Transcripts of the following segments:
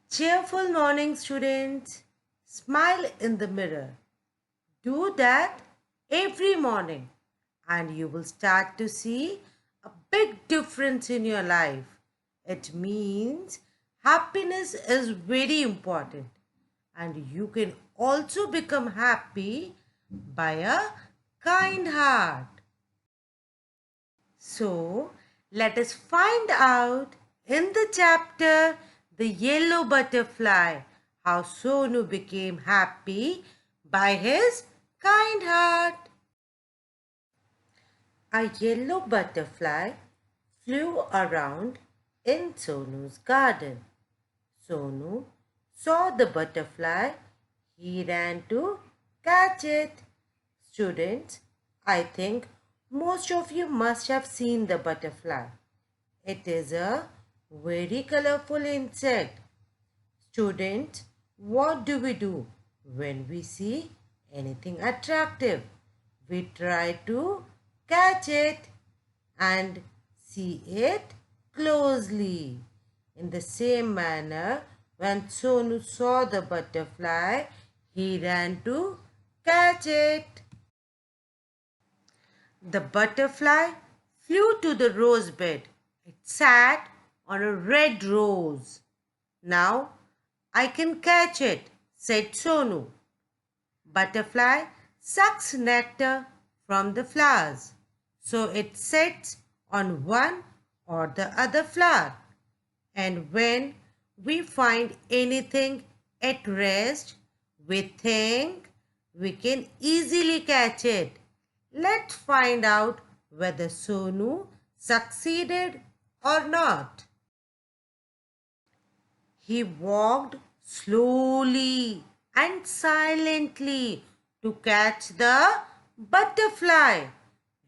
Cheerful morning, students. Smile in the mirror. Do that every morning, and you will start to see a big difference in your life. It means happiness is very important, and you can also become happy by a kind heart. So, let us find out in the chapter The Yellow Butterfly how Sonu became happy by his kind heart. A yellow butterfly flew around in Sonu's garden. Sonu saw the butterfly. He ran to catch it. Students, I think most of you must have seen the butterfly. It is a very colorful insect. Students, what do we do when we see anything attractive? We try to catch it and see it closely. In the same manner, when Sonu saw the butterfly, he ran to catch it. The butterfly flew to the rose bed. It sat on a red rose. Now I can catch it, said Sonu. Butterfly sucks nectar from the flowers, so it sits on one or the other flower. And when we find anything at rest, we think we can easily catch it. Let's find out whether Sonu succeeded or not. He walked slowly and silently to catch the butterfly,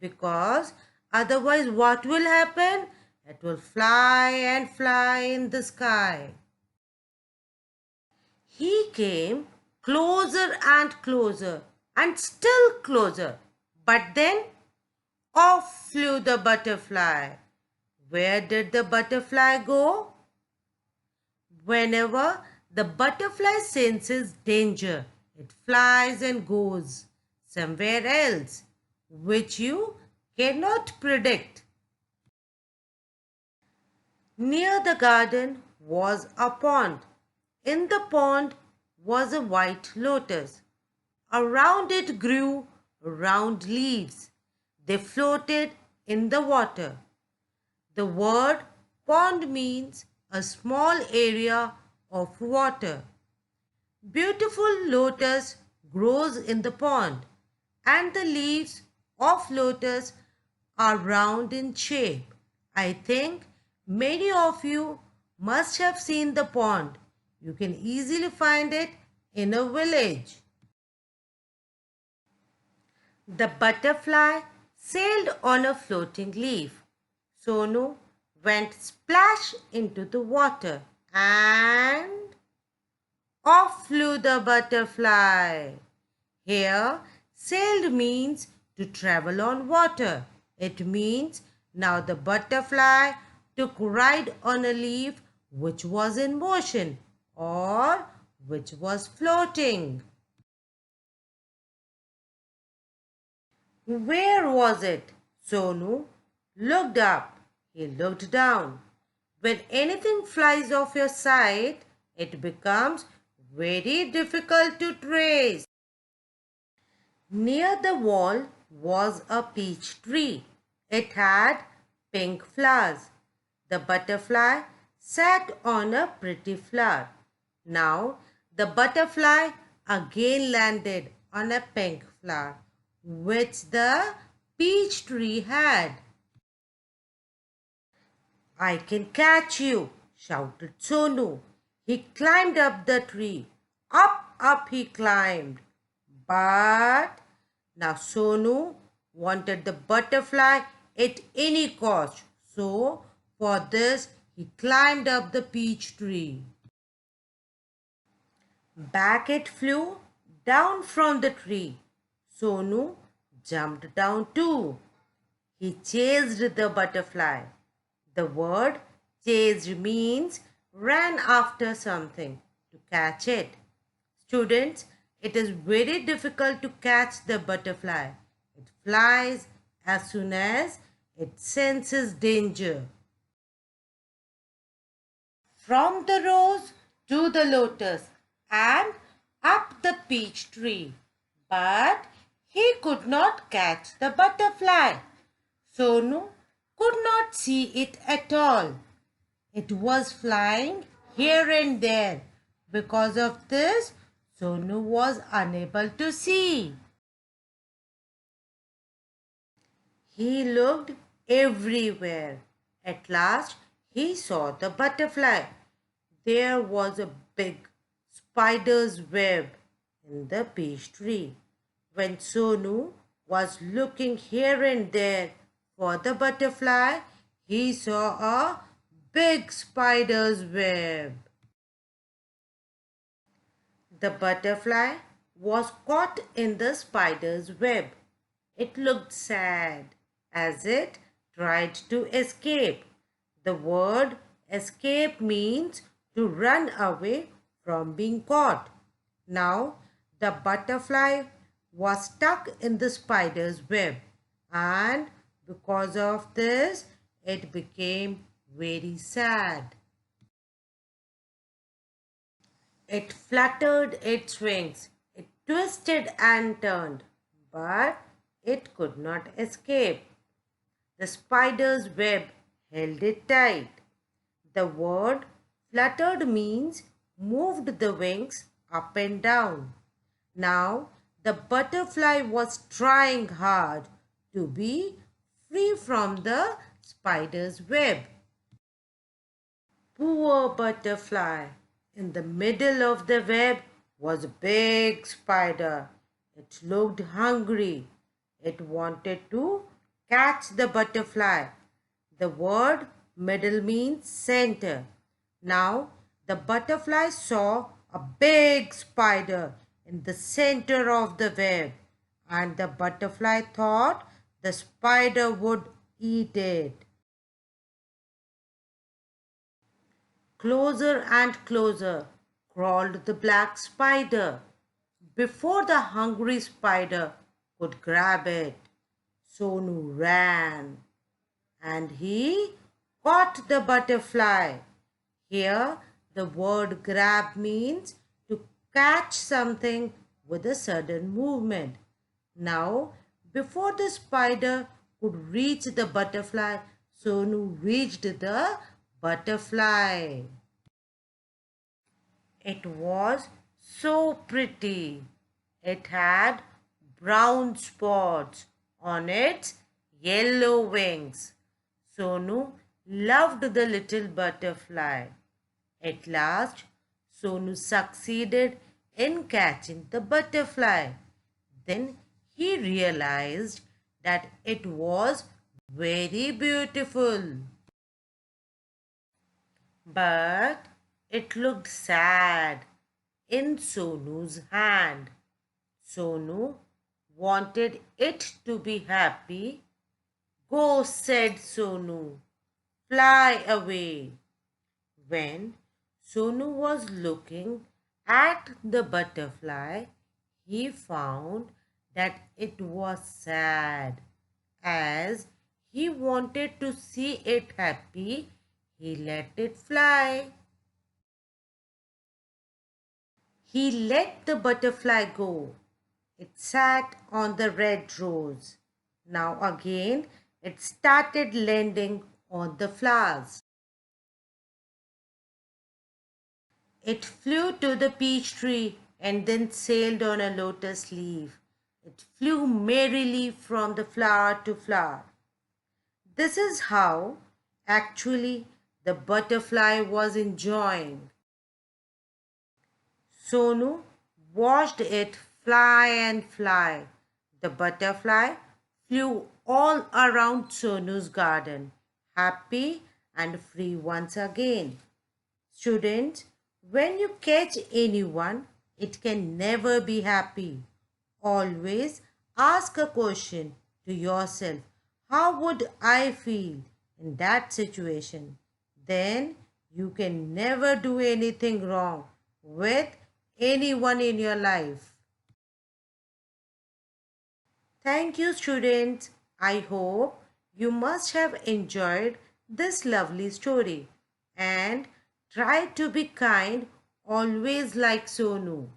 because otherwise what will happen? It will fly and fly in the sky. He came closer and closer and still closer. But then off flew the butterfly. Where did the butterfly go? Whenever the butterfly senses danger, it flies and goes somewhere else, which you cannot predict. Near the garden was a pond. In the pond was a white lotus. Around it grew round leaves. They floated in the water. The word pond means a small area of water. Beautiful lotus grows in the pond, and the leaves of lotus are round in shape. I think many of you must have seen the pond. You can easily find it in a village. The butterfly sailed on a floating leaf. Sonu went splash into the water and off flew the butterfly. Here, sailed means to travel on water. It means now the butterfly took ride on a leaf which was in motion or which was floating. Where was it? Sonu looked up. He looked down. When anything flies off your sight, it becomes very difficult to trace. Near the wall was a peach tree. It had pink flowers. The butterfly sat on a pretty flower. Now the butterfly again landed on a pink flower, which the peach tree had. I can catch you, shouted Sonu. He climbed up the tree. Up he climbed. But now Sonu wanted the butterfly at any cost. So for this, he climbed up the peach tree. Back it flew down from the tree. Sonu jumped down too. He chased the butterfly. The word chased means ran after something to catch it. Students, it is very difficult to catch the butterfly. It flies as soon as it senses danger. From the rose to the lotus and up the peach tree. But he could not catch the butterfly. Sonu could not see it at all. It was flying here and there. Because of this, Sonu was unable to see. He looked everywhere. At last, he saw the butterfly. There was a big spider's web in the peach tree. When Sonu was looking here and there for the butterfly, he saw a big spider's web. The butterfly was caught in the spider's web. It looked sad as it tried to escape. The word escape means to run away from being caught. Now, the butterfly was stuck in the spider's web, and because of this, it became very sad. It fluttered its wings. It twisted and turned, but it could not escape. The spider's web held it tight. The word fluttered means moved the wings up and down. Now the butterfly was trying hard to be free from the spider's web. Poor butterfly! In the middle of the web was a big spider. It looked hungry. It wanted to catch the butterfly. The word middle means center. Now the butterfly saw a big spider in the center of the web, and the butterfly thought the spider would eat it. Closer and closer crawled the black spider. Before the hungry spider could grab it, Sonu ran and he caught the butterfly. Here, the word grab means to catch something with a sudden movement. Now, before the spider could reach the butterfly, Sonu reached the butterfly. It was so pretty. It had brown spots on its yellow wings. Sonu loved the little butterfly. At last, Sonu succeeded in catching the butterfly. Then he realized that it was very beautiful. But it looked sad in Sonu's hand. Sonu wanted it to be happy. Go, said Sonu, fly away. When Sonu was looking at the butterfly, he found that it was sad. As he wanted to see it happy, he let it fly. He let the butterfly go. It sat on the red rose. Now again it started landing on the flowers. It flew to the peach tree and then sailed on a lotus leaf. It flew merrily from the flower to flower. This is how actually the butterfly was enjoying. Sonu watched it fly and fly. The butterfly flew all around Sonu's garden, happy and free once again. Students, when you catch anyone, it can never be happy. Always ask a question to yourself. How would I feel in that situation? Then You can never do anything wrong with anyone in your life. Thank you, students. I hope you must have enjoyed this lovely story and try to be kind always like Sonu.